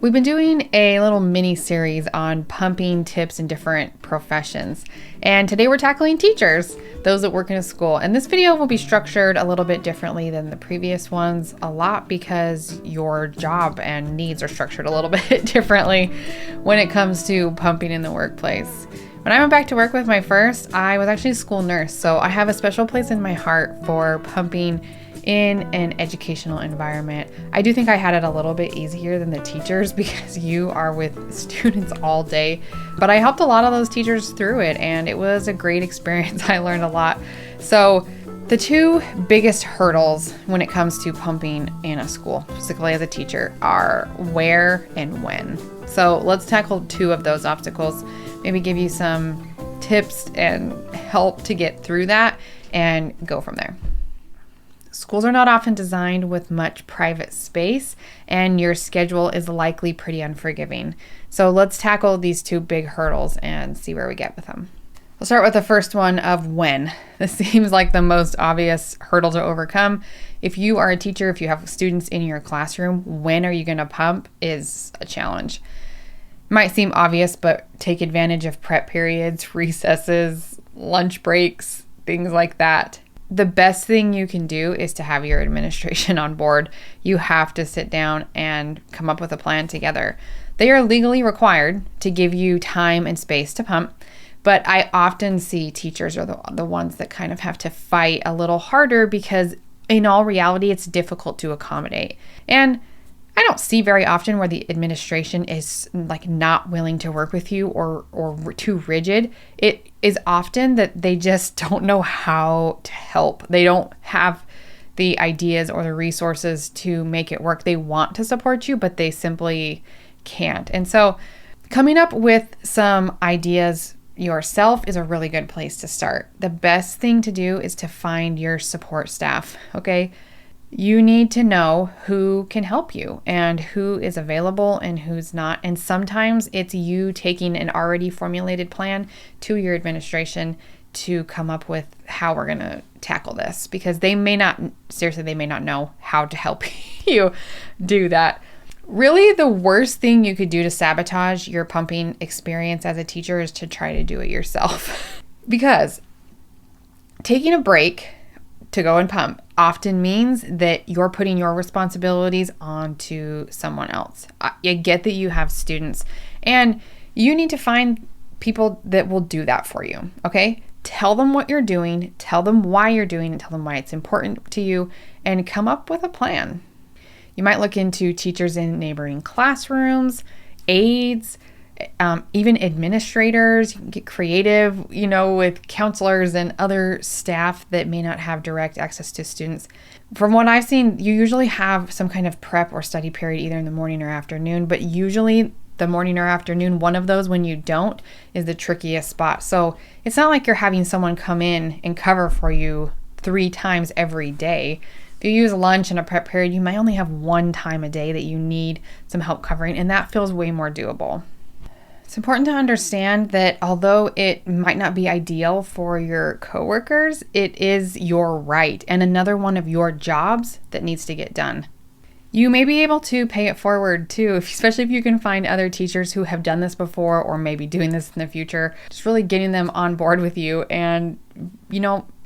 We've been doing a little mini series on pumping tips in different professions. And today we're tackling teachers, those that work in a school. And this video will be structured a little bit differently than the previous ones, a lot because your job and needs are structured a little bit differently when it comes to pumping in the workplace. When I went back to work with my first, I was actually a school nurse. So I have a special place in my heart for pumping in an educational environment. I do think I had it a little bit easier than the teachers because you are with students all day, but I helped a lot of those teachers through it and it was a great experience. I learned a lot. So the two biggest hurdles when it comes to pumping in a school, particularly as a teacher, are where and when. So let's tackle two of those obstacles, maybe give you some tips and help to get through that and go from there. Schools are not often designed with much private space, and your schedule is likely pretty unforgiving. So let's tackle these two big hurdles and see where we get with them. We'll start with the first one of when. This seems like the most obvious hurdle to overcome. If you are a teacher, if you have students in your classroom, when are you going to pump is a challenge. It might seem obvious, but take advantage of prep periods, recesses, lunch breaks, things like that. The best thing you can do is to have your administration on board. You have to sit down and come up with a plan together. They are legally required to give you time and space to pump, but I often see teachers are the ones that kind of have to fight a little harder because in all reality, it's difficult to accommodate. And I don't see very often where the administration is like not willing to work with you or too rigid. It is often that they just don't know how to help. They don't have the ideas or the resources to make it work. They want to support you, but they simply can't. And so coming up with some ideas yourself is a really good place to start. The best thing to do is to find your support staff, okay? You need to know who can help you and who is available and who's not. And sometimes it's you taking an already formulated plan to your administration to come up with how we're going to tackle this, because they may not know how to help you do that. Really, the worst thing you could do to sabotage your pumping experience as a teacher is to try to do it yourself. Because taking a break to go and pump often means that you're putting your responsibilities onto someone else. I get that you have students and you need to find people that will do that for you, okay? Tell them what you're doing, tell them why you're doing it, tell them why it's important to you, and come up with a plan. You might look into teachers in neighboring classrooms, aides, even administrators. You can get creative, with counselors and other staff that may not have direct access to students. From what I've seen, you usually have some kind of prep or study period either in the morning or afternoon, but usually the morning or afternoon, one of those when you don't, is the trickiest spot. So it's not like you're having someone come in and cover for you 3 times every day. If you use lunch and a prep period, you might only have 1 time a day that you need some help covering, and that feels way more doable. It's important to understand that although it might not be ideal for your coworkers, it is your right and another one of your jobs that needs to get done. You may be able to pay it forward too, especially if you can find other teachers who have done this before or maybe doing this in the future. Just really getting them on board with you, and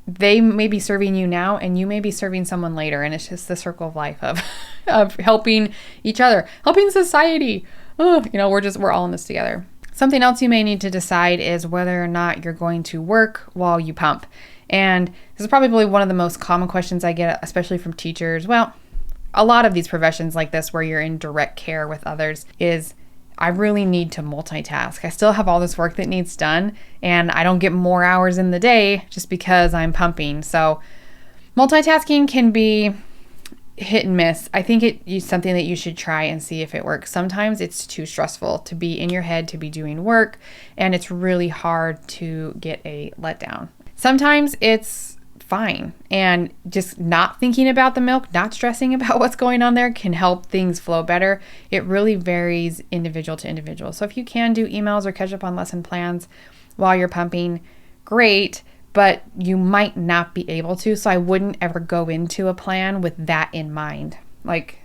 they may be serving you now and you may be serving someone later, and it's just the circle of life of helping each other, helping society. We're all in this together. Something else you may need to decide is whether or not you're going to work while you pump. And this is probably one of the most common questions I get, especially from teachers. Well, a lot of these professions like this where you're in direct care with others is, I really need to multitask. I still have all this work that needs done and I don't get more hours in the day just because I'm pumping. So multitasking can be hit and miss. I think it is something that you should try and see if it works. Sometimes it's too stressful to be in your head, to be doing work, and it's really hard to get a letdown. Sometimes it's fine, and just not thinking about the milk, not stressing about what's going on there can help things flow better. It really varies individual to individual. So if you can do emails or catch up on lesson plans while you're pumping, great. But you might not be able to. So I wouldn't ever go into a plan with that in mind. Like,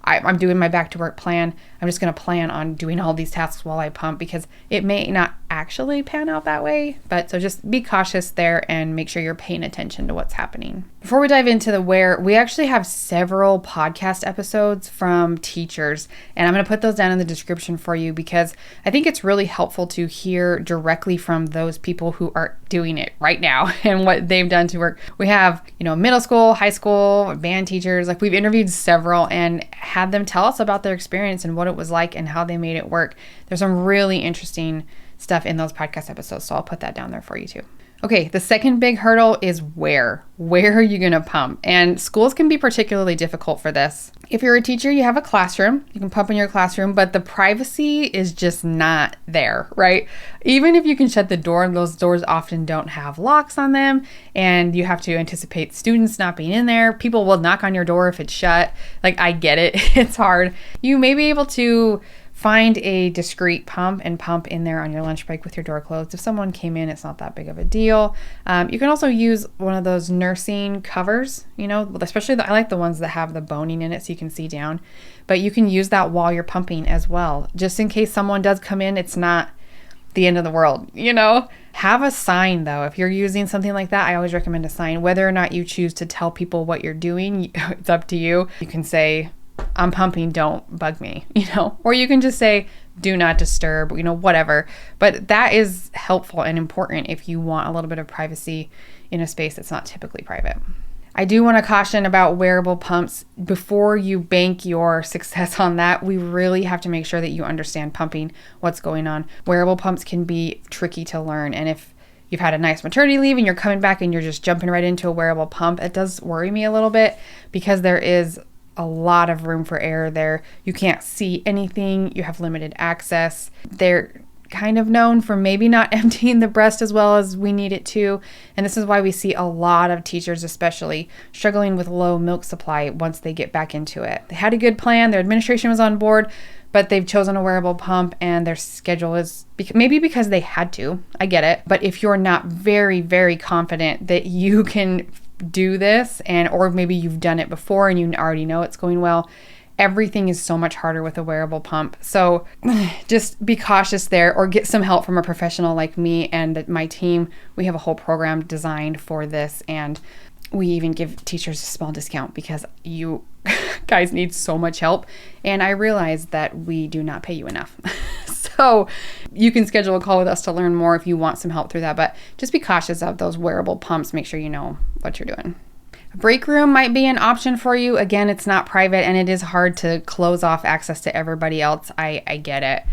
I'm doing my back to work plan. I'm just going to plan on doing all these tasks while I pump, because it may not actually pan out that way. But so just be cautious there and make sure you're paying attention to what's happening. Before we dive into the wear, we actually have several podcast episodes from teachers, and I'm going to put those down in the description for you, because I think it's really helpful to hear directly from those people who are doing it right now and what they've done to work. We have, middle school, high school, band teachers. Like, we've interviewed several and had them tell us about their experience and what it was like and how they made it work. There's some really interesting stuff in those podcast episodes, so I'll put that down there for you too. Okay, the second big hurdle is where. Where are you going to pump? And schools can be particularly difficult for this. If you're a teacher, you have a classroom. You can pump in your classroom, but the privacy is just not there, right? Even if you can shut the door, those doors often don't have locks on them, and you have to anticipate students not being in there. People will knock on your door if it's shut. Like, I get it. It's hard. You may be able to find a discreet pump and pump in there on your lunch break with your door closed. If someone came in, it's not that big of a deal. You can also use one of those nursing covers, especially I like the ones that have the boning in it so you can see down. But you can use that while you're pumping as well. Just in case someone does come in, it's not the end of the world, Have a sign though. If you're using something like that, I always recommend a sign. Whether or not you choose to tell people what you're doing, it's up to you. You can say, I'm pumping, don't bug me, or you can just say, do not disturb, whatever. But that is helpful and important if you want a little bit of privacy in a space that's not typically private. I do want to caution about wearable pumps. Before you bank your success on that, we really have to make sure that you understand pumping, what's going on. Wearable pumps can be tricky to learn. And if you've had a nice maternity leave and you're coming back and you're just jumping right into a wearable pump, it does worry me a little bit, because there is a lot of room for error there. You can't see anything. You have limited access. They're kind of known for maybe not emptying the breast as well as we need it to. And this is why we see a lot of teachers especially struggling with low milk supply once they get back into it. They had a good plan. Their administration was on board, but they've chosen a wearable pump and their schedule is maybe because they had to. I get it. But if you're not very, very confident that you can do this, or maybe you've done it before and you already know it's going well, everything is so much harder with a wearable pump. So just be cautious there, or get some help from a professional like me and my team. We have a whole program designed for this, and we even give teachers a small discount because you guys need so much help, and I realize that we do not pay you enough. So you can schedule a call with us to learn more if you want some help through that, but just be cautious of those wearable pumps. Make sure you know what you're doing. A break room might be an option for you. Again, it's not private and it is hard to close off access to everybody else. I get it.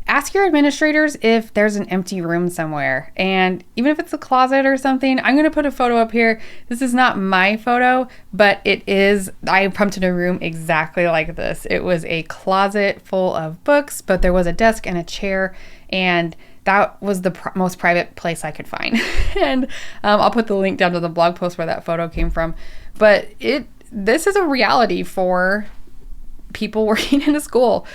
Ask your administrators if there's an empty room somewhere, and even if it's a closet or something. I'm going to put a photo up here. This is not my photo, but it is. I pumped in a room exactly like this. It was a closet full of books, but there was a desk and a chair, and that was the most private place I could find. And I'll put the link down to the blog post where that photo came from. But this is a reality for people working in a school.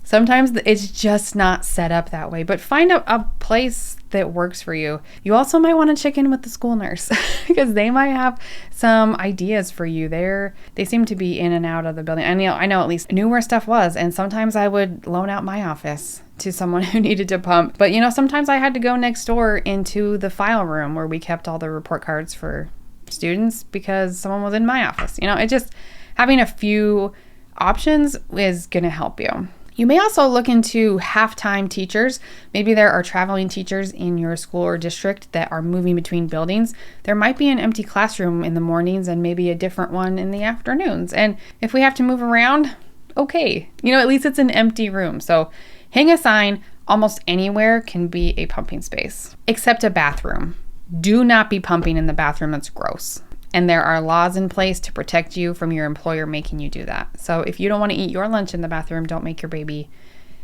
Sometimes it's just not set up that way, but find a place that works for you. You also might want to check in with the school nurse because they might have some ideas for you. They seem to be in and out of the building. I know at least knew where stuff was, and sometimes I would loan out my office to someone who needed to pump. But sometimes I had to go next door into the file room where we kept all the report cards for students because someone was in my office. It just, having a few options is going to help you. You may also look into half-time teachers. Maybe there are traveling teachers in your school or district that are moving between buildings. There might be an empty classroom in the mornings and maybe a different one in the afternoons. And if we have to move around, okay. At least it's an empty room. So hang a sign. Almost anywhere can be a pumping space, except a bathroom. Do not be pumping in the bathroom. That's gross. And there are laws in place to protect you from your employer making you do that. So if you don't want to eat your lunch in the bathroom, don't make your baby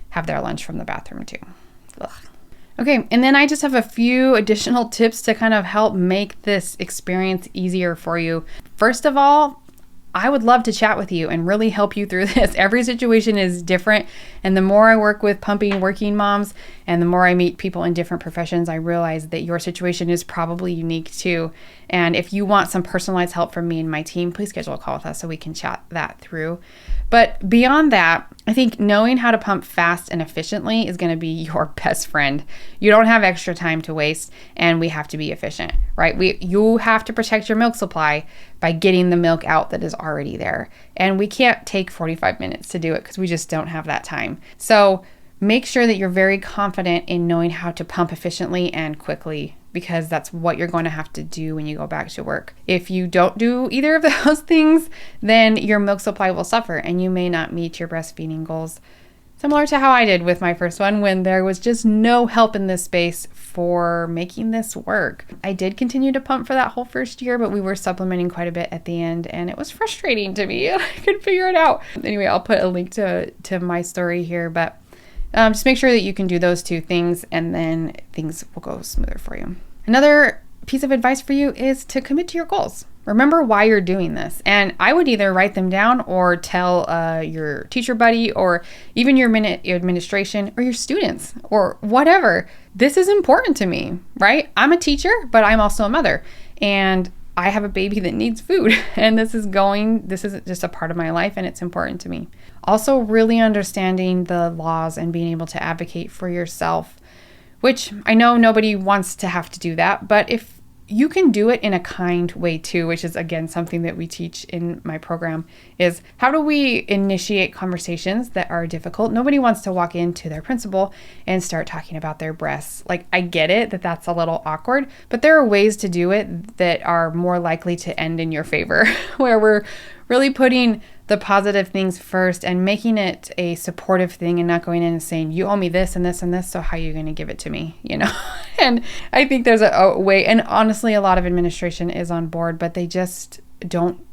have their lunch from the bathroom too. Ugh. Okay, and then I just have a few additional tips to kind of help make this experience easier for you. First of all, I would love to chat with you and really help you through this. Every situation is different. And the more I work with pumping working moms and the more I meet people in different professions, I realize that your situation is probably unique too. And if you want some personalized help from me and my team, please schedule a call with us so we can chat that through. But beyond that, I think knowing how to pump fast and efficiently is going to be your best friend. You don't have extra time to waste, and we have to be efficient, right? You have to protect your milk supply by getting the milk out that is already there. And we can't take 45 minutes to do it because we just don't have that time. So make sure that you're very confident in knowing how to pump efficiently and quickly, because that's what you're going to have to do when you go back to work. If you don't do either of those things, then your milk supply will suffer and you may not meet your breastfeeding goals. Similar to how I did with my first one when there was just no help in this space for making this work. I did continue to pump for that whole first year, but we were supplementing quite a bit at the end and it was frustrating to me. I couldn't figure it out. Anyway, I'll put a link to my story here, but just make sure that you can do those two things and then things will go smoother for you. Another piece of advice for you is to commit to your goals. Remember why you're doing this. And I would either write them down or tell your teacher buddy or even your administration or your students or whatever. This is important to me, right? I'm a teacher, but I'm also a mother. And I have a baby that needs food. And this is just a part of my life and it's important to me. Also, really understanding the laws and being able to advocate for yourself, which I know nobody wants to have to do that, but if you can do it in a kind way too, which is again something that we teach in my program, is how do we initiate conversations that are difficult? Nobody wants to walk into their principal and start talking about their breasts. Like, I get it that that's a little awkward, but there are ways to do it that are more likely to end in your favor, where we're really putting the positive things first and making it a supportive thing and not going in and saying, you owe me this and this and this, so how are you going to give it to me? And I think there's a way, and honestly, a lot of administration is on board, but they just don't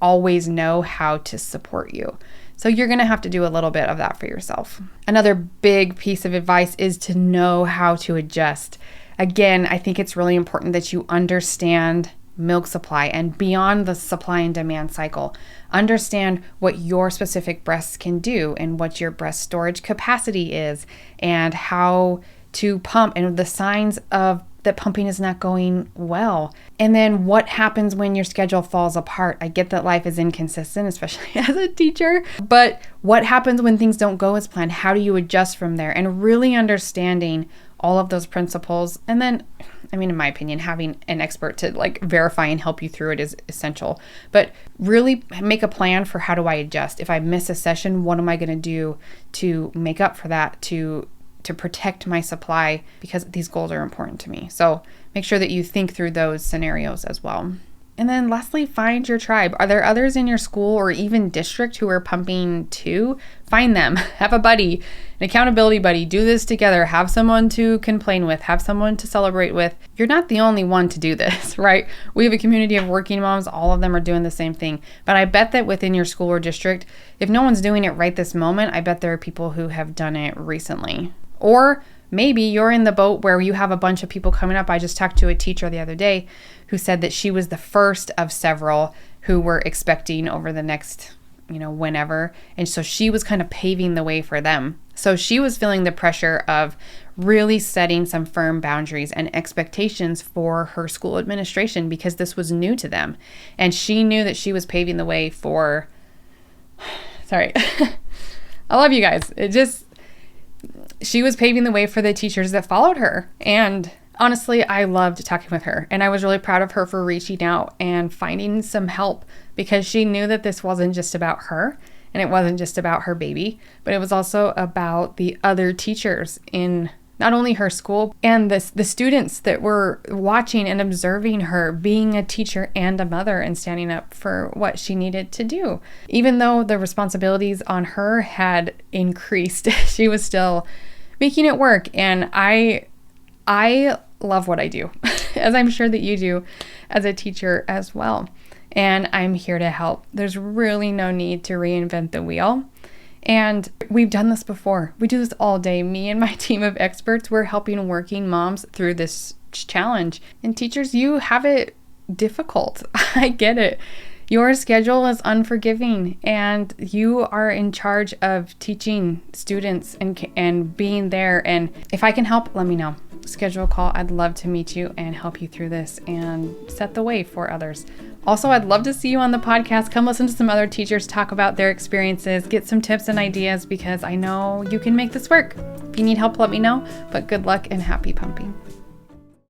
always know how to support you. So you're going to have to do a little bit of that for yourself. Another big piece of advice is to know how to adjust. Again, I think it's really important that you understand milk supply and beyond the supply and demand cycle. Understand what your specific breasts can do and what your breast storage capacity is and how to pump and the signs of that pumping is not going well. And then what happens when your schedule falls apart? I get that life is inconsistent, especially as a teacher, but what happens when things don't go as planned? How do you adjust from there? And really understanding all of those principles. And then, in my opinion, having an expert to verify and help you through it is essential. But really make a plan for how do I adjust? If I miss a session, what am I going to do to make up for that, to protect my supply, because these goals are important to me. So make sure that you think through those scenarios as well. And then lastly, find your tribe. Are there others in your school or even district who are pumping too? Find them. Have a buddy, an accountability buddy. Do this together. Have someone to complain with. Have someone to celebrate with. You're not the only one to do this, right? We have a community of working moms. All of them are doing the same thing. But I bet that within your school or district, if no one's doing it right this moment, I bet there are people who have done it recently. Or maybe you're in the boat where you have a bunch of people coming up. I just talked to a teacher the other day who said that she was the first of several who were expecting over the next, whenever. And so she was kind of paving the way for them. So she was feeling the pressure of really setting some firm boundaries and expectations for her school administration because this was new to them. And she knew that she was paving the way for, sorry, I love you guys. She was paving the way for the teachers that followed her. And honestly, I loved talking with her. And I was really proud of her for reaching out and finding some help because she knew that this wasn't just about her and it wasn't just about her baby, but it was also about the other teachers in not only her school and the students that were watching and observing her being a teacher and a mother and standing up for what she needed to do. Even though the responsibilities on her had increased, she was still making it work. And I love what I do, as I'm sure that you do as a teacher as well. And I'm here to help. There's really no need to reinvent the wheel. And we've done this before. We do this all day. Me and my team of experts, we're helping working moms through this challenge. And teachers, you have it difficult. I get it. Your schedule is unforgiving, and you are in charge of teaching students and being there. And if I can help, let me know. Schedule a call. I'd love to meet you and help you through this and set the way for others. Also, I'd love to see you on the podcast. Come listen to some other teachers talk about their experiences, get some tips and ideas, because I know you can make this work. If you need help, let me know. But good luck and happy pumping.